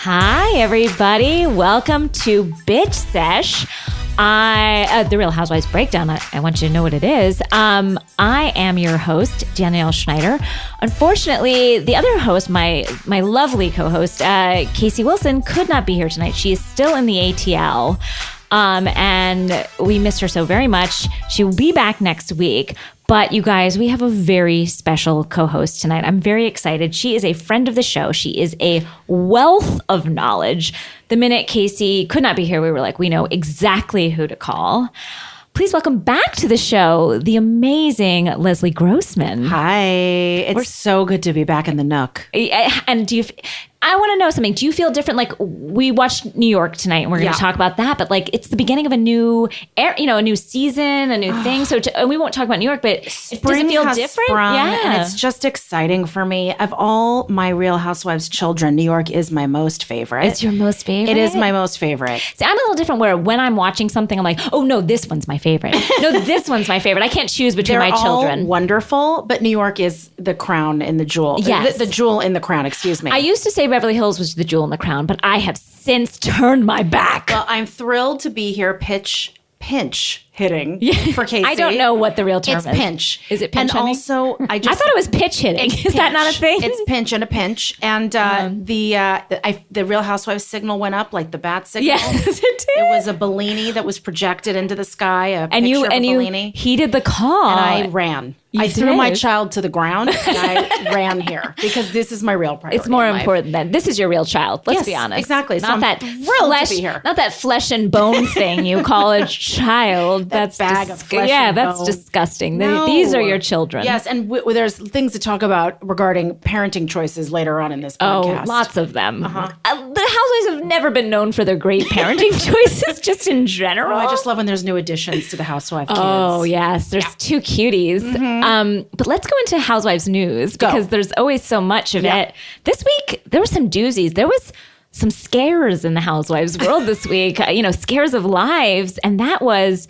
Hi, everybody. Welcome to Bitch Sesh. The Real Housewives Breakdown. I want you to know what it is. I am your host, Danielle Schneider. Unfortunately, the other host, my lovely co-host, Casey Wilson, could not be here tonight. She is still in the ATL. And we missed her so very much. She will be back next week. But you guys, we have a very special co-host tonight. I'm very excited. She is a friend of the show. She is a wealth of knowledge. The minute Casey could not be here, we were like, we know exactly who to call. Please welcome back to the show, the amazing Leslie Grossman. Hi. It's so good to be back in the Nook. And I want to know something. Do you feel different? Like, we watched New York tonight, and we're going to talk about that. But like, it's the beginning of a new, a new season, a new thing. So and we won't talk about New York, but does it feel different? And it's just exciting for me. Of all my Real Housewives children, New York is my most favorite. It's your most favorite? It is my most favorite. See, I'm a little different where when I'm watching something, I'm like, oh no, this one's my favorite. No, this one's my favorite. I can't choose between my children. All wonderful, but New York is the crown in the jewel. Yes. The jewel in the crown, excuse me. I used to say Beverly Hills was the jewel in the crown, but I have since turned my back. Well, I'm thrilled to be here pinch hitting for Casey. I don't know what the real term is. It's pinch. Is it pinch? And also, I thought it was pitch hitting. Is that not a thing? It's pinch and a pinch. And the Real Housewives signal went up like the bat signal. Yes, it did. It was a Bellini that was projected into the sky. You heeded the call. And I ran. I threw my child to the ground and I ran here because this is my real priority. It's more important than this is your real child. Let's be honest. Exactly. Not that thrilled to be here. Not that flesh and bone thing you call a child. That's bag of flesh and that's bone. Disgusting. No. These are your children. Yes, and there's things to talk about regarding parenting choices later on in this podcast. Oh, lots of them. The Housewives have never been known for their great parenting choices, just in general. Oh, I just love when there's new additions to the Housewife kids. Oh, yes. There's two cuties. But let's go into Housewives news because there's always so much of it. This week, there were some doozies. There was some scares in the Housewives world this week, scares of lives. And that was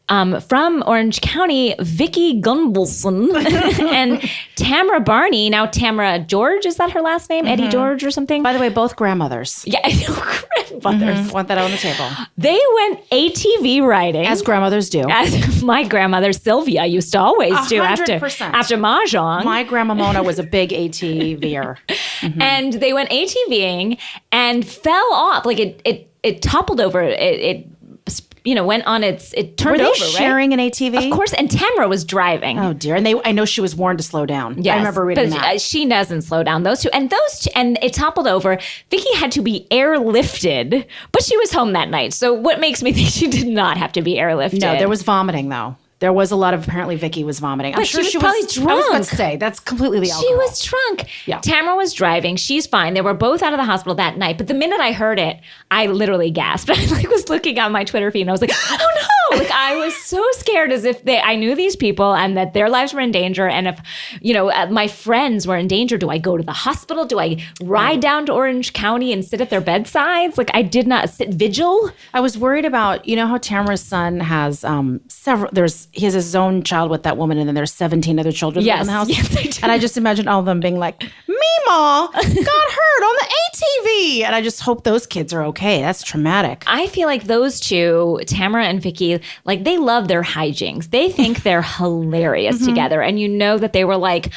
from Orange County, Vicki Gunvalson and Tamara Barney. Now, Tamara George, is that her last name? Eddie George or something? By the way, both grandmothers. Yeah, grandmothers. Want that on the table. They went ATV riding. As grandmothers do. As my grandmother Sylvia used to always do 100%. after Mahjong. My grandma Mona was a big ATVer. And they went ATVing and fell off. Like it toppled over. It went on it turned over, right? Were they sharing an ATV? Of course, and Tamara was driving. Oh dear, and I know she was warned to slow down. Yes, I remember reading that. She doesn't slow down. Those two, and it toppled over. Vicky had to be airlifted, but she was home that night. So what makes me think she did not have to be airlifted? No, there was vomiting though. There was a lot of, apparently Vicky was vomiting. I'm sure she was probably drunk. I was about to say, that's completely the alcohol. She was drunk. Yeah. Tamara was driving. She's fine. They were both out of the hospital that night. But the minute I heard it, I literally gasped. I was looking on my Twitter feed and I was like, oh no. I was so scared as if I knew these people and that their lives were in danger. And if, my friends were in danger, do I go to the hospital? Do I ride down to Orange County and sit at their bedsides? Like I did not sit vigil. I was worried about, how Tamara's son has he has his own child with that woman, and then there's 17 other children in the house. Yes, I do. And I just imagine all of them being like, Meemaw got hurt on the ATV. And I just hope those kids are okay. That's traumatic. I feel like those two, Tamara and Vicky, like they love their hijinks. They think they're hilarious together. And that they were like,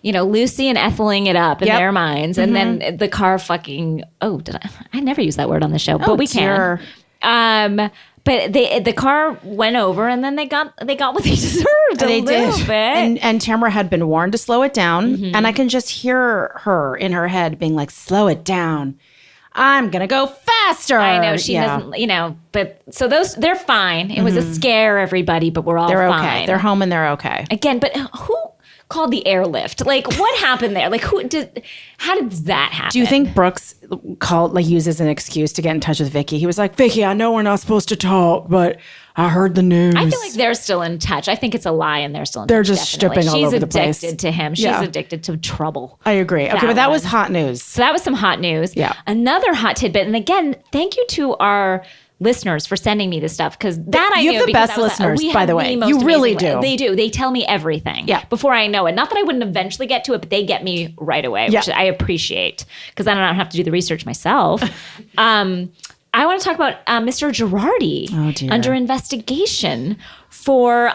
Lucy and Etheling it up in their minds. And then the car fucking, I never use that word on the show, but we dear. Can. But the car went over, and then they got what they deserved they little did. bit. And Tamara had been warned to slow it down, and I can just hear her in her head being like, "Slow it down. I'm gonna go faster." I know she doesn't, but so they're fine. It was a scare, everybody, but we're all they're fine. Okay. They're home and they're okay. Again, but who called the airlift? Like, what happened there? Like, how did that happen? Do you think Brooks uses an excuse to get in touch with Vicky? He was like, Vicky, I know we're not supposed to talk, but I heard the news. I feel like they're still in touch. I think it's a lie and they're still in touch. They're just stripping all over the place. She's addicted to him. She's addicted to trouble. I agree. Okay, but that was hot news. So that was some hot news. Yeah. Another hot tidbit. And again, thank you to our listeners for sending me this stuff because that I You knew have the because best I was listeners, we by have the way. most You really amazing- do. They do. They tell me everything before I know it. Not that I wouldn't eventually get to it, but they get me right away, which I appreciate because then I don't have to do the research myself. I want to talk about Mr. Girardi under investigation for,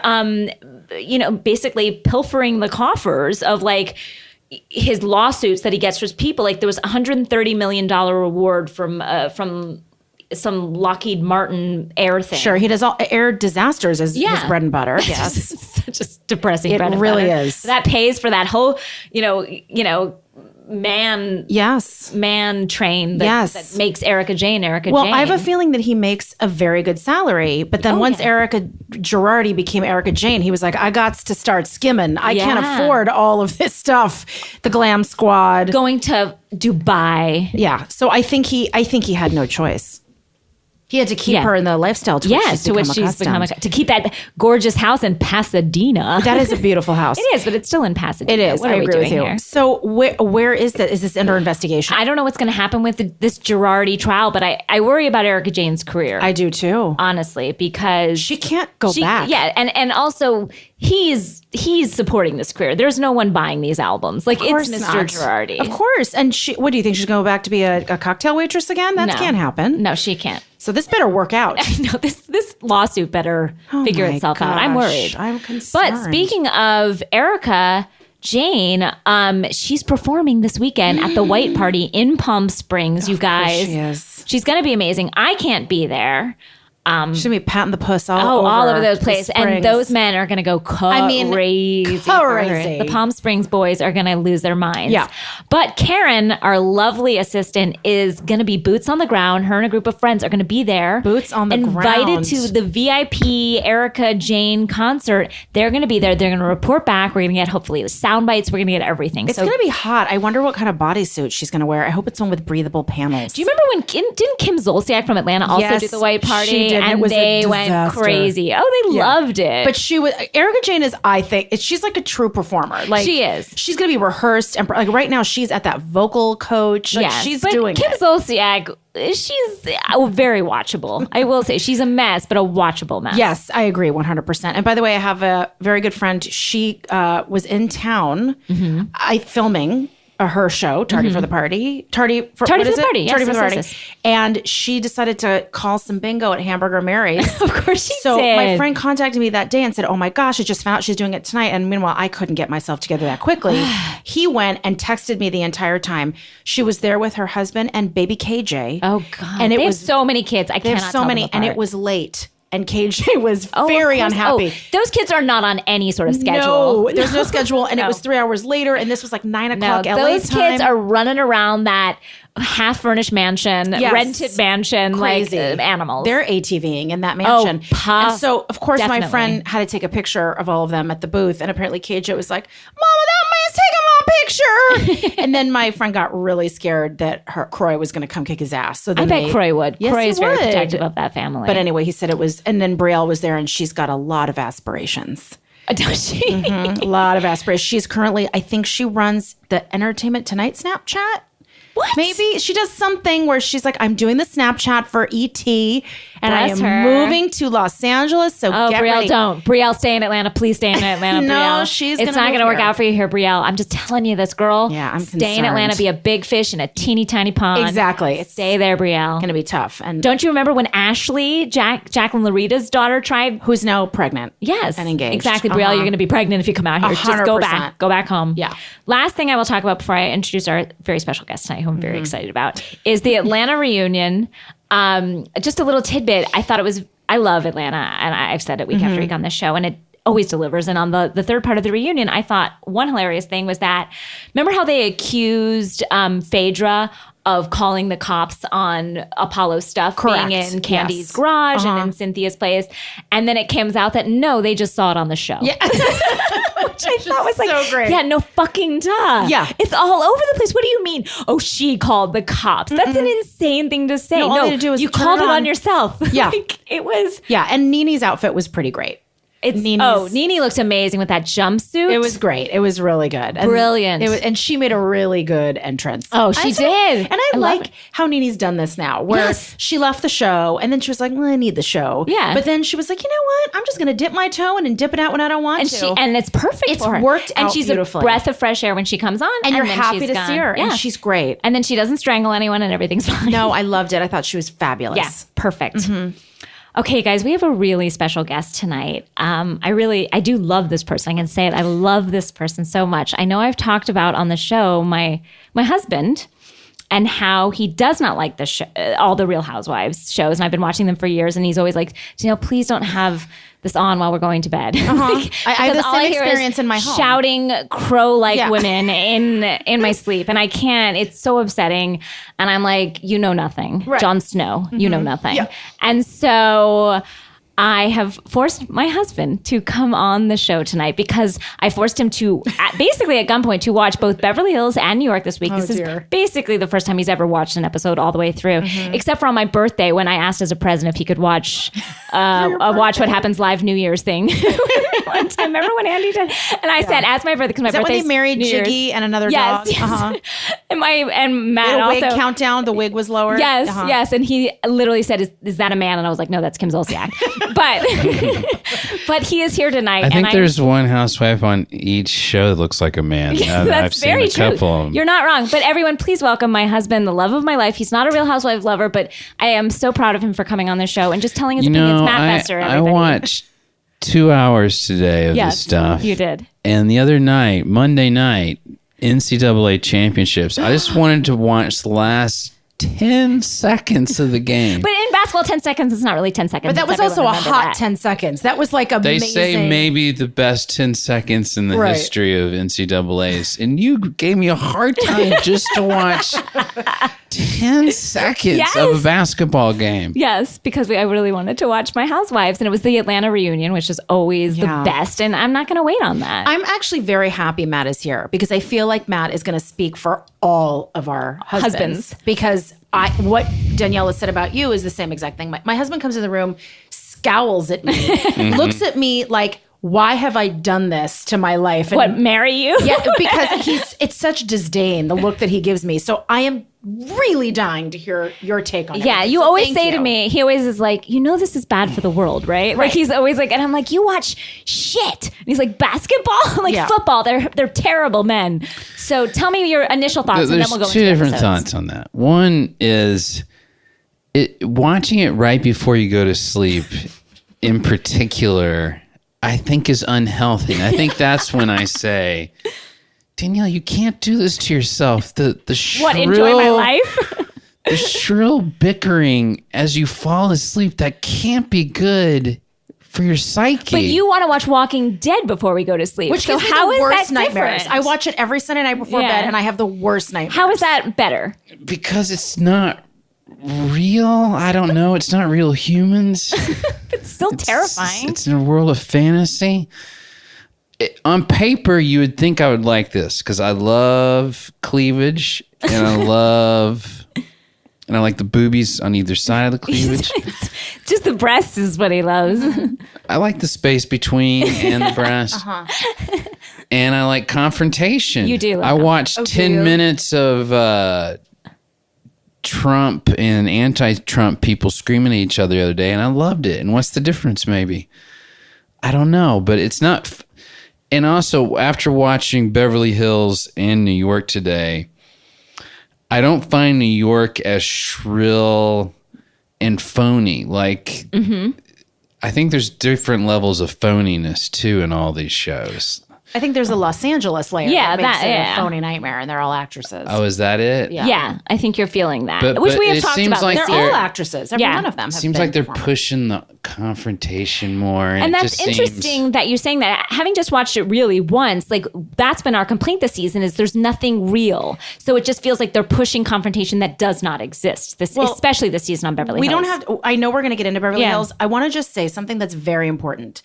basically pilfering the coffers of like his lawsuits that he gets for his people. Like there was $130 million reward from some Lockheed Martin air thing. Sure, he does all air disasters as his bread and butter. Yes, such a depressing. It bread and really butter. is. That pays for that whole, man train that makes Erika Jane. Well, I have a feeling that he makes a very good salary, but then once Erika Girardi became Erika Jane, he was like, I got to start skimming. I can't afford all of this stuff. The glam squad. Going to Dubai. Yeah. So I think he had no choice. He had to keep her in the lifestyle to which she's become accustomed. To keep that gorgeous house in Pasadena. That is a beautiful house. It is, but it's still in Pasadena. It is. What I are we agree doing with you. here? So where is that? Is this under investigation? I don't know what's going to happen with this Girardi trial, but I worry about Erika Jane's career. I do too. Honestly, because she can't go back. Yeah, and also he's supporting this career. There's no one buying these albums. Like it's Mr. Girardi. Of course. And what do you think? She's going to go back to be a cocktail waitress again? That can't happen. No, she can't. So this better work out. No, this lawsuit better figure itself out. I'm worried. I'm concerned. But speaking of Erika Jane, she's performing this weekend at the White Party in Palm Springs, you guys. She is. She's going to be amazing. I can't be there. She's going to be patting the puss all over those places. And those men are going to go crazy. Crazy. The Palm Springs boys are going to lose their minds. Yeah. But Karen, our lovely assistant, is going to be boots on the ground. Her and a group of friends are going to be there. Boots on the ground. Invited to the VIP Erika Jane concert. They're going to be there. They're going to report back. We're going to get hopefully the sound bites. We're going to get everything. It's going to be hot. I wonder what kind of bodysuit she's going to wear. I hope it's one with breathable panels. Do you remember when didn't Kim Zolciak from Atlanta also do the White Party? She did. And they went crazy. Oh, they loved it. But Erika Jane is, I think, she's like a true performer. Like she is. She's going to be rehearsed. And like right now, she's at that vocal coach. Like she's doing Kim Zolciak, she's very watchable. I will say she's a mess, but a watchable mess. Yes, I agree 100%. And by the way, I have a very good friend. She was in town filming her show, Tardy for the Party. Tardy for the Party. Yes, Tardy for the Party. Yes. And she decided to call some bingo at Hamburger Mary's. Of course she did. So my friend contacted me that day and said, oh my gosh, I just found out she's doing it tonight. And meanwhile, I couldn't get myself together that quickly. He went and texted me the entire time. She was there with her husband and baby KJ. Oh God. And they have so many kids. I cannot tell them apart. And it was late. And KJ was very unhappy. Those kids are not on any sort of schedule. No, there's no schedule. And it was 3 hours later. And this was like 9 o'clock LA those time. kids are running around that half-furnished mansion, rented mansion, crazy. Like animals. They're ATVing in that mansion. And so, of course, my friend had to take a picture of all of them at the booth. And apparently KJ was like, Mama, that man's taking my picture. And then my friend got really scared that Croy was going to come kick his ass. So I bet Croy would. Yes, Croy is very protective of that family. But anyway, he said it was, and then Brielle was there and she's got a lot of aspirations. Does she? A lot of aspirations. She's currently, I think she runs the Entertainment Tonight Snapchat. What? Maybe she does something where she's like, I'm doing the Snapchat for ET and I am moving to Los Angeles. So get Brielle, ready. don't. Brielle, stay in Atlanta. Please stay in Atlanta, No, Brielle. It's not going to work out for you here, Brielle. I'm just telling you this, girl. Yeah, I'm Stay in Atlanta, be a big fish in a teeny tiny pond. Exactly. Stay there, Brielle. It's going to be tough. And don't you remember when Ashley, Jacqueline Larita's daughter, tried? Who's now pregnant. Yes. And engaged. Exactly, Brielle. You're going to be pregnant if you come out here. 100%. Just go back. Go back home. Yeah. Last thing I will talk about before I introduce our very special guest tonight, who I'm very excited about, is the Atlanta reunion. Just a little tidbit. I love Atlanta, and I've said it week after week on this show, and it always delivers. And on the third part of the reunion, I thought one hilarious thing was that, remember how they accused Phaedra of calling the cops on Apollo stuff being in Candy's garage and in Cynthia's place. And then it comes out that no, they just saw it on the show. Yeah. Which I thought was like, so great. Yeah, no fucking duh. Yeah. It's all over the place. What do you mean? Oh, she called the cops. That's an insane thing to say. No, all you had to do was you turn called it it on. on yourself. Yeah. Like, it was. Yeah. And Nene's outfit was pretty great. Nene looks amazing with that jumpsuit. It was great. It was really good. Brilliant. And she made a really good entrance. Oh, she did. And I like how Nene's done this now, where she left the show and then she was like, well, I need the show. Yeah. But then she was like, you know what? I'm just going to dip my toe in and dip it out when I don't want to. And it's perfect for her. It's worked out and she's beautifully. A breath of fresh air when she comes on. And you're happy to see her. Yeah. And she's great. And then she doesn't strangle anyone and everything's fine. No, I loved it. I thought she was fabulous. Yeah, perfect. Mm-hmm. Okay, guys, we have a really special guest tonight. I do love this person. I can say it. I love this person so much. I know I've talked about on the show my husband and how he does not like all the Real Housewives shows. And I've been watching them for years. And he's always like, Danielle, please don't have this on while we're going to bed. Uh-huh. I have the same experience in my home. Shouting crow-like women in my sleep. And I can't. It's so upsetting. And I'm like, you know nothing. Right. Jon Snow, you know nothing. Yeah. And so I have forced my husband to come on the show tonight because I forced him to, basically at gunpoint, to watch both Beverly Hills and New York this week. This is basically the first time he's ever watched an episode all the way through, except for on my birthday when I asked as a present if he could watch Watch What Happens Live New Year's thing. One time, remember when Andy did? And I said, as my birthday, because my birthday when they married Jiggy and another dog? Yes. Uh-huh. and Matt also. Wig countdown, the wig was lower? Yes, yes. And he literally said, is that a man? And I was like, no, that's Kim Zolciak. But he is here tonight. I think there's one housewife on each show that looks like a man. That's I've seen very a couple true. of them. You're not wrong. But everyone, please welcome my husband, the love of my life. He's not a Real Housewife lover, but I am so proud of him for coming on the show and just telling his opinions. Matt Besser, everybody. I watched 2 hours today of this stuff. You did. And the other night, Monday night, NCAA championships, I just wanted to watch the last 10 seconds of the game. But in basketball, 10 seconds is not really 10 seconds. But that was also a hot 10 seconds. That was like amazing. They say maybe the best 10 seconds in the history of NCAAs. And you gave me a hard time just to watch 10 seconds of a basketball game. Yes, because I really wanted to watch my Housewives. And it was the Atlanta reunion, which is always the best. And I'm not going to wait on that. I'm actually very happy Matt is here because I feel like Matt is going to speak for all of our husbands. Because what Danielle has said about you is the same exact thing. My husband comes in the room, scowls at me, looks at me like, why have I done this to my life? And, marry you? Yeah, because it's such disdain, the look that he gives me. So I am really dying to hear your take on it. Yeah, you always say to me, he always is like, this is bad for the world, right? Like he's always like, and I'm like, you watch shit. And he's like, basketball? I'm like, football. They're terrible men. So tell me your initial thoughts and then we'll go into two different episodes. Thoughts on that. One is watching it right before you go to sleep in particular, I think is unhealthy. And I think that's when I say, Danielle, you can't do this to yourself. The shrill, enjoy my life? The shrill bickering as you fall asleep, that can't be good for your psyche. But you want to watch Walking Dead before we go to sleep. Which gives me the worst nightmares. I watch it every Sunday night before bed and I have the worst nightmares. How is that better? Because it's not real. I don't know. It's not real humans. It's still terrifying. It's in a world of fantasy. On paper, you would think I would like this because I love cleavage and I like the boobies on either side of the cleavage. Just the breasts is what he loves. I like the space between and the breast. And I like confrontation. You do. I watched 10 minutes of Trump and anti-Trump people screaming at each other the other day, and I loved it. And what's the difference, maybe? I don't know, but it's not... And also, after watching Beverly Hills and New York today, I don't find New York as shrill and phony. Like, I think there's different levels of phoniness, too, in all these shows. I think there's a Los Angeles layer that makes it a phony nightmare, and they're all actresses. Oh, is that it? Yeah, I think you're feeling that. But which we have talked about. Like they're all actresses. Every one of them have seems like they're pushing the confrontation more. And that's interesting that you're saying that. Having just watched it really once, like that's been our complaint this season is there's nothing real. So it just feels like they're pushing confrontation that does not exist, especially this season on Beverly Hills. We don't have to, I know we're going to get into Beverly Hills. I want to just say something that's very important.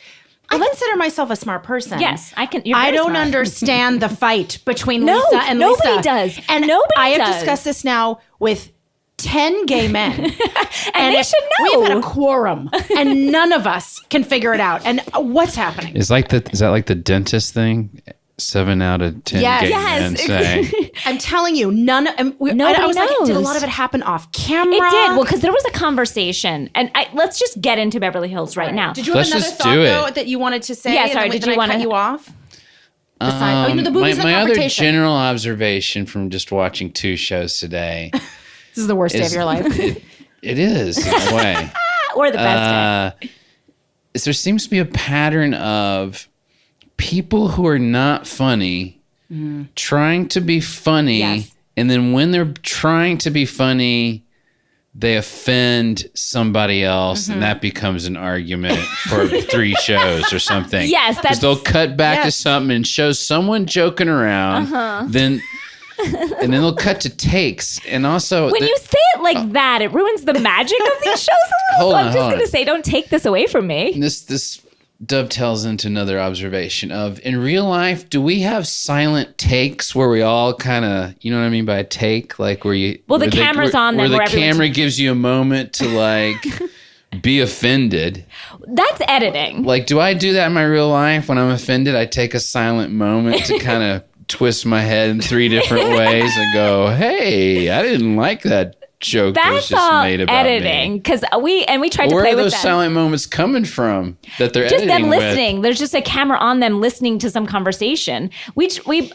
I consider myself a smart person. Yes, I can. I don't understand the fight between Lisa and Lisa. Nobody does. And nobody I have discussed this now with 10 gay men. And they should know. We've had a quorum and none of us can figure it out. And what's happening? Is that like the dentist thing? 7 out of 10 gay men say. I'm telling you, I was knows. like, did a lot of it happen off camera? It did. Well, because there was a conversation. And let's just get into Beverly Hills right now. Did you have another thought, though, that you wanted to say? Yeah, sorry. Did you want to cut you off? The my other general observation from just watching 2 shows today. This is the worst day of your life. It is, in a way. Or the best day. There seems to be a pattern of people who are not funny trying to be funny, and then when they're trying to be funny, they offend somebody else, and that becomes an argument for 3 shows or something. Yes, because they'll cut back to something and show someone joking around, then and then they'll cut to takes. And also, when you say it like that, it ruins the magic of these shows a little. I'm just going to say, don't take this away from me. This dovetails into another observation of, in real life, do we have silent takes where we all kind of, you know what I mean by a take? Like where you... Well, the camera's on them. Where the camera gives you a moment to like be offended. That's editing. Like, do I do that in my real life? When I'm offended, I take a silent moment to kind of twist my head in 3 different ways and go, hey, I didn't like that joke that was just made about editing, because we tried to play with them. Where are those silent moments coming from that they're just editing them listening with? There's just a camera on them listening to some conversation. We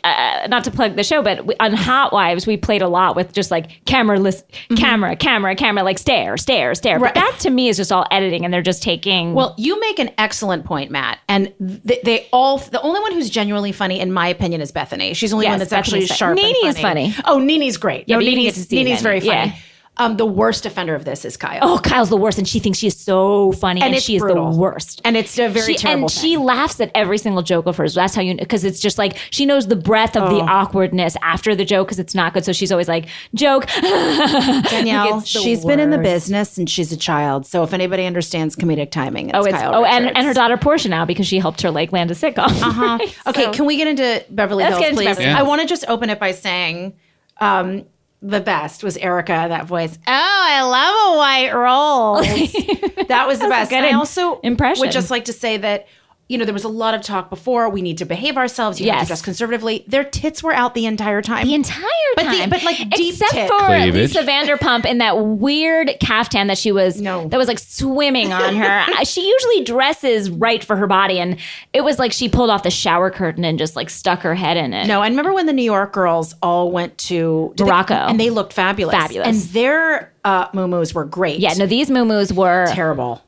not to plug the show, but on Housewives we played a lot with just like camera like stare right. But that to me is just all editing, and they're just taking... Well, you make an excellent point, Matt, and they all, the only one who's genuinely funny in my opinion is Bethany. She's the only one that's actually sharp. Nene is funny. Oh, Nene's great. Yeah, no, Nene's very funny. Yeah. The worst offender of this is Kyle. Oh, Kyle's the worst, and she thinks she is so funny, and she brutal. is the worst. And it's a very terrible and thing. she laughs at every single joke of hers. That's how you... Because it's just like, she knows the breadth of the awkwardness after the joke, because it's not good. So she's always like, joke. Danielle, she's been in the business, and she's a child. So if anybody understands comedic timing, it's Kyle Richards. And her daughter Portia now, because she helped her like land a sitcom. Okay, can we get into Beverly Hills, please? Beverly Hills. I want to just open it by saying... the best was Erica, that voice. Oh, I love a white roll. That was the best. And I also impression. would just like to say that, you know, there was a lot of talk before. We need to behave ourselves. You have to dress conservatively. Their tits were out the entire time. The entire time. But like deep Except tit. for Cleavage. Lisa Vanderpump in that weird caftan that she was, that was like swimming on her. She usually dresses right for her body. And it was like she pulled off the shower curtain and just like stuck her head in it. No, I remember when the New York girls all went to Morocco. and they looked fabulous. And their muumuus were great. Yeah, no, these muumuus were terrible.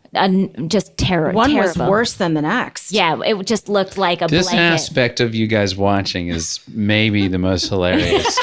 Just terrible. One was worse than the next. Yeah, it just looked like a This blanket. aspect of you guys watching is maybe the most hilarious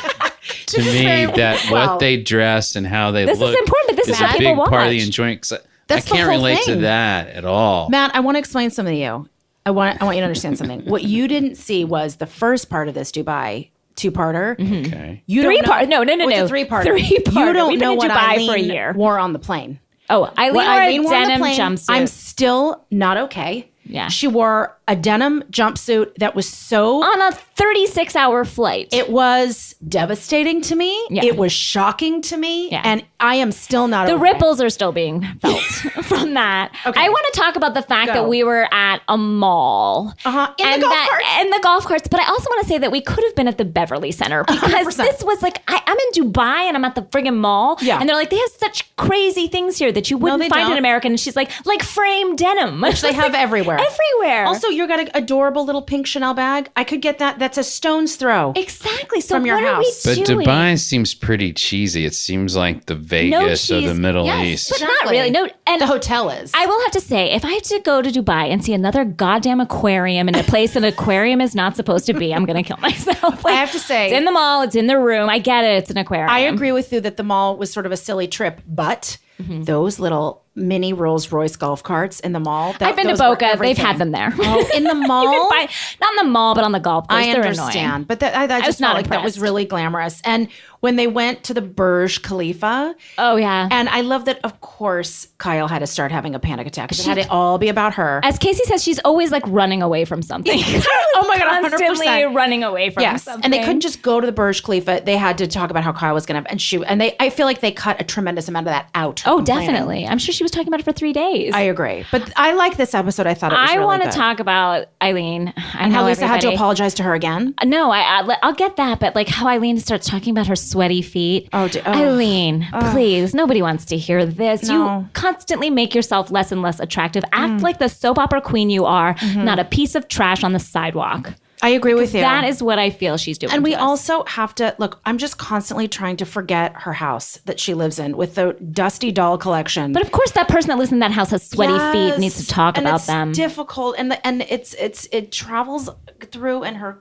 to me. What they dress and how they look. This is important, but this is what a people big part of the watch. enjoyment. 'Cause I That's the can't whole relate thing. to that at all. Matt, I want to explain something to you. I want you to understand something. What you didn't see was the first part of this Dubai 2-parter. Okay. You don't know. Three-part. No. It's a 3-parter. 3-parter. You don't We've been know in what Dubai Eileen for a year. wore on the plane. Oh, Eileen wore a denim jumpsuit. I'm still not okay. Yeah. She wore a denim jumpsuit that was so... on a 36-hour flight. It was devastating to me. Yeah. It was shocking to me. Yeah. And I am still not the okay. ripples are still being felt from that. Okay. I want to talk about the fact that we were at a mall. In the golf carts. In the golf carts. But I also want to say that we could have been at the Beverly Center, because 100%. this was like, I'm in Dubai and I'm at the friggin' mall. Yeah. And they're like, they have such crazy things here that you wouldn't they find don't. in America. And she's like frame denim. Which they have everywhere. Everywhere. Also, you got an adorable little pink Chanel bag. I could get that. That's a stone's throw. Exactly. So From your what house. are we But doing? Dubai seems pretty cheesy. It seems like the Vegas of the cheese. Middle Yes, East. But not really. No, and the hotel is. I will have to say, if I have to go to Dubai and see another goddamn aquarium in a place an aquarium is not supposed to be, I'm going to kill myself. Like, I have to say, it's in the mall, it's in the room. I get it. It's an aquarium. I agree with you that the mall was sort of a silly trip, but those little mini Rolls Royce golf carts in the mall. I've been to Boca. They've had them there. Oh, in the mall? Not in the mall, but on the golf course. I understand. But I just felt like that was really glamorous. And when they went to the Burj Khalifa. Oh, yeah. And I love that, of course, Kyle had to start having a panic attack because it had to all be about her. As Casey says, she's always like running away from something. Oh my God, 100%. Constantly running away from something. And they couldn't just go to the Burj Khalifa. They had to talk about how Kyle was going to, I feel like they cut a tremendous amount of that out. Oh, definitely. I'm sure she was talking about it for 3 days. I agree. But I like this episode. I thought it was really good. I want to talk about Eileen. And how Lisa had to apologize to her again? No, I'll get that. But like how Eileen starts talking about her sweaty feet. Eileen, please. Nobody wants to hear this. No. You constantly make yourself less and less attractive. Act like the soap opera queen you are, not a piece of trash on the sidewalk. I agree with you. That is what I feel she's doing. And we also have to, look, I'm just constantly trying to forget her house that she lives in with the dusty doll collection. But of course, that person that lives in that house has sweaty feet, needs to talk about them. It's difficult. And it travels through in her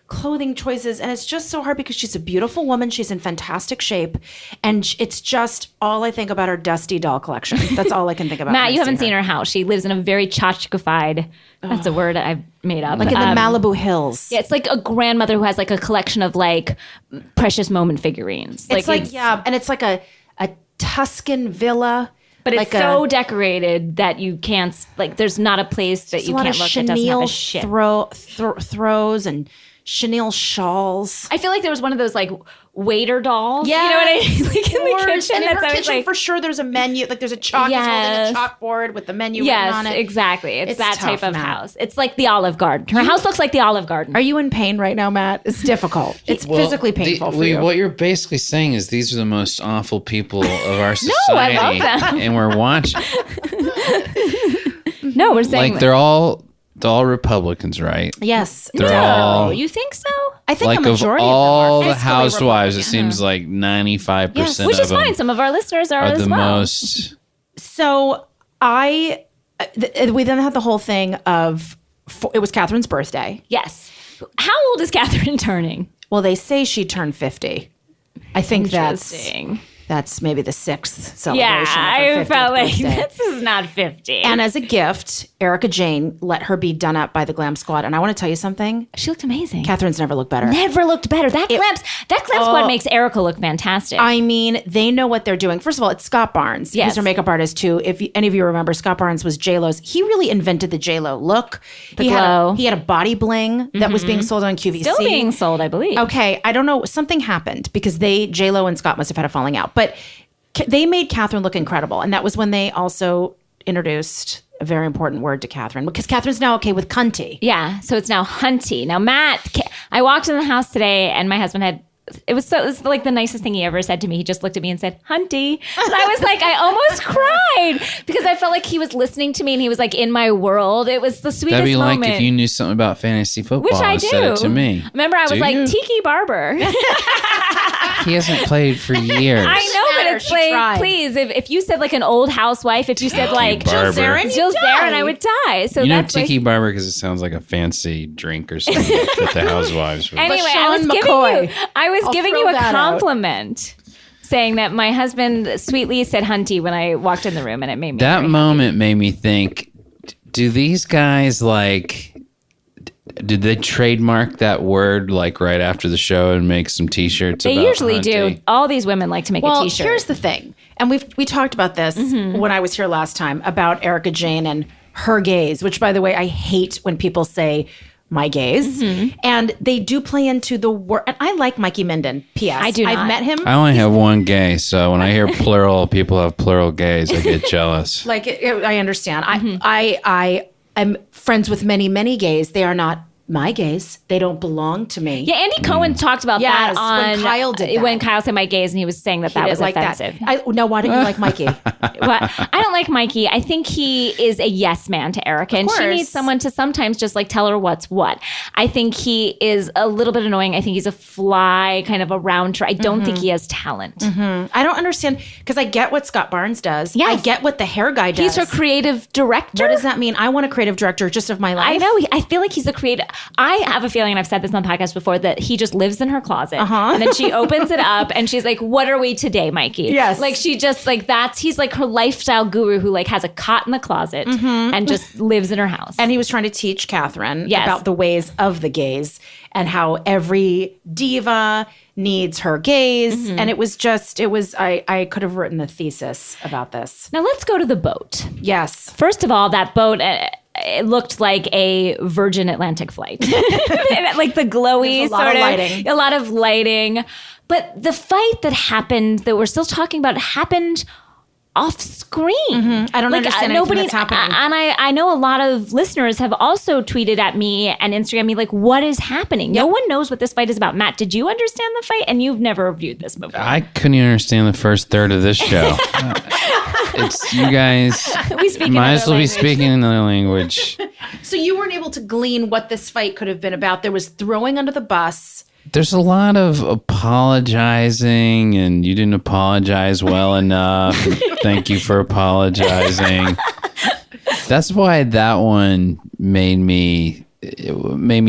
clothing choices, and it's just so hard because she's a beautiful woman. She's in fantastic shape, and it's just all I think about her dusty doll collection. That's all I can think about. Matt, you haven't seen her house. She lives in a very tchotchkified, that's a word I've made up. Like in the Malibu Hills. Yeah, it's like a grandmother who has like a collection of like precious moment figurines. And it's like a Tuscan villa. But it's so decorated that you can't, like, there's not a place that you can't look that doesn't have a shit. Throws and chenille shawls. I feel like there was one of those like waiter dolls. Yeah, you know what I mean? Like in the kitchen. And in her kitchen, for sure, there's a menu. Like there's a holding a chalkboard with the menu written on it. Yes, exactly. It's that type of house. It's like the Olive Garden. Her house looks like the Olive Garden. Are you in pain right now, Matt? It's difficult. It's physically painful for you. What you're basically saying is these are the most awful people of our society. No, I love them. And we're watching. No, we're saying like they're all Republicans, right? Yes. They're all. You think so? I think like a majority of all them are the Housewives, it seems like 95% of which is them fine. Some of our listeners are as the well. most. So we then had the whole thing of it was Catherine's birthday. Yes. How old is Catherine turning? Well, they say she turned 50. I think that's maybe the 6th celebration. Yeah, I felt like birthday. this is not 50. And as a gift, Erica Jane let her be done up by the Glam Squad. And I want to tell you something. She looked amazing. Catherine's never looked better. Never looked better. That Glam Squad makes Erica look fantastic. I mean, they know what they're doing. First of all, it's Scott Barnes. Yes. He's her makeup artist too. If any of you remember, Scott Barnes was J-Lo's. He really invented the J-Lo look. The glow. He had a body bling that was being sold on QVC. Still being sold, I believe. Okay, I don't know. Something happened because J-Lo and Scott must have had a falling out. But they made Catherine look incredible. And that was when they also introduced a very important word to Catherine, because Catherine's now okay with cunty. Yeah, so it's now hunty. Now, Matt, I walked in the house today and my husband had, it was like the nicest thing he ever said to me. He just looked at me and said, hunty. And I was like, I almost cried because I felt like he was listening to me and he was like in my world. It was the sweetest That'd be moment. like if you knew something about fantasy football Which I and do. said it to me. Remember, I was like, Tiki Barber. He hasn't played for years. I know, but it's like, please, if you said like an old housewife, if you said like Jill Zarin, I would die. So you know that's Tiki Barber because it sounds like a fancy drink or something that the Housewives would. Anyway, I was giving you a compliment. Saying that my husband sweetly said hunty when I walked in the room, and it made me that moment made me think, do these guys like, did they trademark that word like right after the show and make some t-shirts? They usually hunty? do. All these women like to make a t-shirt. Here's the thing, and we talked about this when I was here last time about Erica Jane and her gaze, which, by the way, I hate when people say my gaze. And they do play into the word. And I like Mikey Minden. P.S. I do not. I've met him. I only have one gay, so when I hear plural people have plural gays, I get jealous. I understand. I am friends with many, many gays. They are not my gays. They don't belong to me. Yeah, Andy Cohen talked about that when Kyle did that. When Kyle said my gays, and he was saying that was like offensive. Now, why don't you like Mikey? Well, I don't like Mikey. I think he is a yes man to Erica, and she needs someone to sometimes just like tell her what's what. I think he is a little bit annoying. I think he's a fly, kind of around her. I don't think he has talent. I don't understand, because I get what Scott Barnes does. Yes. I get what the hair guy does. He's her creative director. What does that mean? I want a creative director just of my life. I know. I feel like he's a creative. I have a feeling, and I've said this on the podcast before, that he just lives in her closet. And then she opens it up and she's like, what are we today, Mikey? Yes. Like she just like he's like her lifestyle guru who like has a cot in the closet and just lives in her house. And he was trying to teach Catherine about the ways of the gays and how every diva needs her gaze. And I could have written a thesis about this. Now let's go to the boat. Yes. First of all, that boat, it looked like a Virgin Atlantic flight. Like the glowy a lot of lighting. But the fight that happened, that we're still talking about, happened off screen. I don't understand anything that's happening. And I know a lot of listeners have also tweeted at me and Instagram me like, what is happening? No one knows what this fight is about. Matt, did you understand the fight? And you've never reviewed this before. I couldn't even understand the first third of this show. It's you guys might as well be speaking another language. So you weren't able to glean what this fight could have been about. There was throwing under the bus. There's a lot of apologizing, and you didn't apologize well enough. Thank you for apologizing. That's why that one made me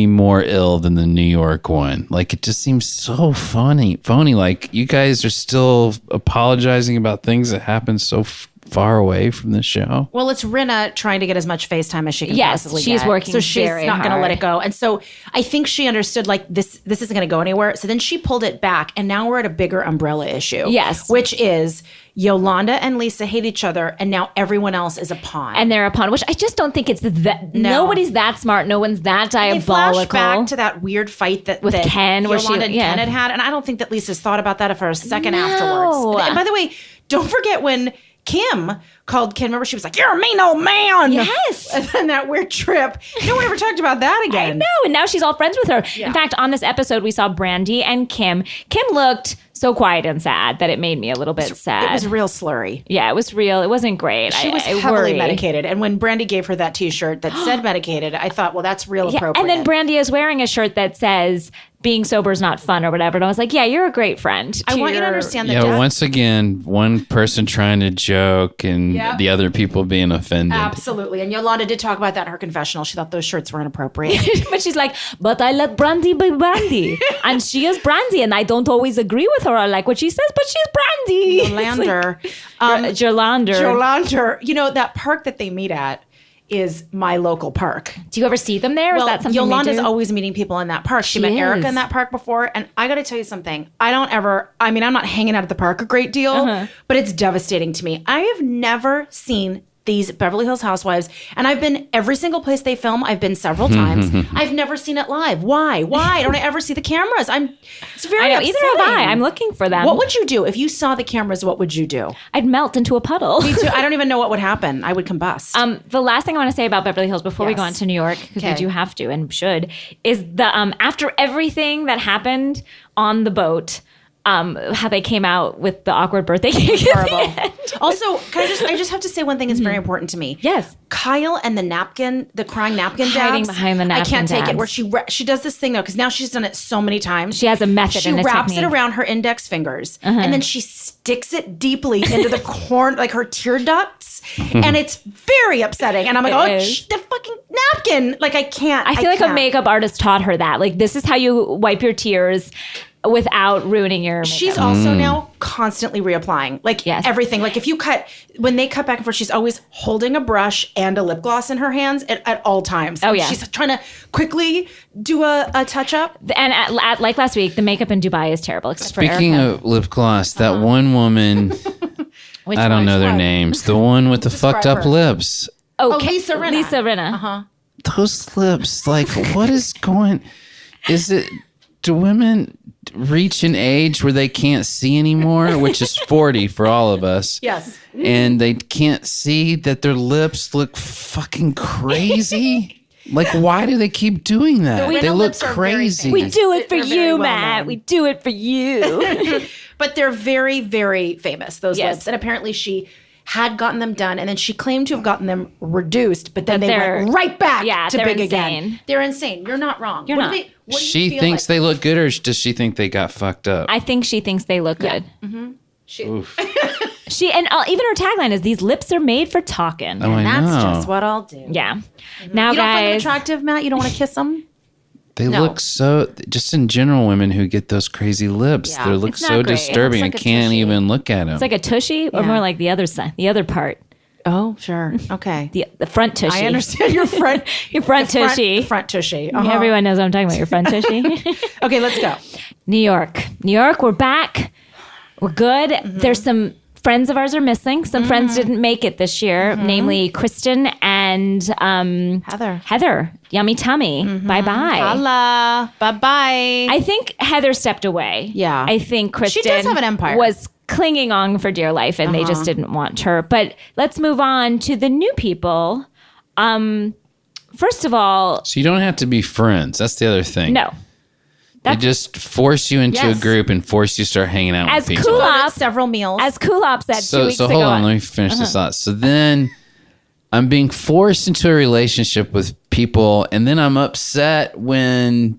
more ill than the New York one. Like, it just seems so phony. Like, you guys are still apologizing about things that happened so far away from the show. Well, it's Rinna trying to get as much FaceTime as she can possibly get. She's working so she's very not going to hard. let it go. And so I think she understood like this isn't going to go anywhere. So then she pulled it back, and now we're at a bigger umbrella issue. Yes. Which is Yolanda and Lisa hate each other, and now everyone else is a pawn. And they're a pawn, which I just don't think it's that. No. Nobody's that smart. No one's that They diabolical. flash back to that weird fight that Ken, where Yolanda and Ken had, and I don't think that Lisa's thought about that for a second afterwards. And by the way, don't forget when Kim called Ken. Remember, she was like, "You're a mean old man." Yes. And then that weird trip. No one ever talked about that again. I know. And now she's all friends with her. Yeah. In fact, on this episode, we saw Brandy and Kim. Kim looked so quiet and sad that it made me a little bit sad. It was real slurry. Yeah, it was real. It wasn't great. She was heavily medicated. And when Brandy gave her that T-shirt that said medicated, I thought, well, that's real appropriate. And then Brandy is wearing a shirt that says, being sober is not fun or whatever. And I was like, yeah, you're a great friend. I want you to understand that. Yeah, once again, one person trying to joke and the other people being offended. Absolutely. And Yolanda did talk about that in her confessional. She thought those shirts were inappropriate. But she's like, but I let Brandy be Brandy. And she is Brandy. And I don't always agree with her. I like what she says, but she's Brandy. Yolander. Jolander. You know, that park that they meet at is my local park. Do you ever see them there? Well, is that something Yolanda's always meeting people in that park. She met Erica in that park before. And I got to tell you something. I'm not hanging out at the park a great deal, but it's devastating to me. I have never seen these Beverly Hills Housewives, and I've been every single place they film. I've been several times. I've never seen it live. Why don't I ever see the cameras? It's very upsetting. Either have I. I'm looking for them. What would you do if you saw the cameras? What would you do? I'd melt into a puddle. Me too. I don't even know what would happen. I would combust. The last thing I want to say about Beverly Hills before we go on to New York, because we do have to and should, is the after everything that happened on the boat, how they came out with the awkward birthday cake. Horrible. Also, I just have to say one thing that's very important to me. Yes. Kyle and the crying napkin hiding dabs. behind the napkin I can't take dabs. it. Where she does this thing though, because now she's done it so many times. She has a method and a technique. She wraps it around her index fingers, and then she sticks it deeply into the corn, like her tear ducts, and it's very upsetting. And I'm like, the fucking napkin! Like I can't. I feel like a makeup artist taught her that. Like this is how you wipe your tears without ruining your makeup. She's also now constantly reapplying. Like everything. Like when they cut back and forth, she's always holding a brush and a lip gloss in her hands at all times. Oh yeah. She's trying to quickly do a touch up. And like last week, the makeup in Dubai is terrible. Speaking of lip gloss, that one woman, I don't know their names. The one with the fucked up lips. Lisa Rinna. Lisa Rinna. Those lips, like what is going, do women reach an age where they can't see anymore, which is 40 for all of us. Yes. And they can't see that their lips look fucking crazy? Like, why do they keep doing that? They look crazy. We do it for you, Matt. We do it for you. But they're very, very famous, those lips. And apparently she had gotten them done, and then she claimed to have gotten them reduced, but then they went right back to big insane again. They're insane. You're not wrong. You're not. She thinks they look good, or does she think they got fucked up? I think she thinks they look good. Mm-hmm. She and even her tagline is, "These lips are made for talking." Oh, and that's just what I'll do. Yeah. Mm-hmm. Now, you don't guys, find them attractive, Matt? You don't want to kiss them? They look so, just in general, women who get those crazy lips, they look so disturbing. I can't even look at them. It's like a tushy or more like the other side, the other part. Oh, sure. Okay. The front tushy. I understand your front tushy. Front tushy. Uh-huh. Everyone knows what I'm talking about, your front tushy. Okay, let's go. New York, we're back. We're good. There's some friends of ours are missing. Some friends didn't make it this year, namely Kristen and Heather. Yummy tummy. Bye-bye. Holla. Bye-bye. I think Heather stepped away. Yeah. I think Kristen she does have an empire. Was clinging on for dear life, and they just didn't want her. But let's move on to the new people. First of all... So you don't have to be friends. That's the other thing. No. They just force you into a group and force you to start hanging out with people. Kulop, several meals. As Kulop said 2 weeks ago. So hold on, let me finish this thought. So then I'm being forced into a relationship with people, and then I'm upset when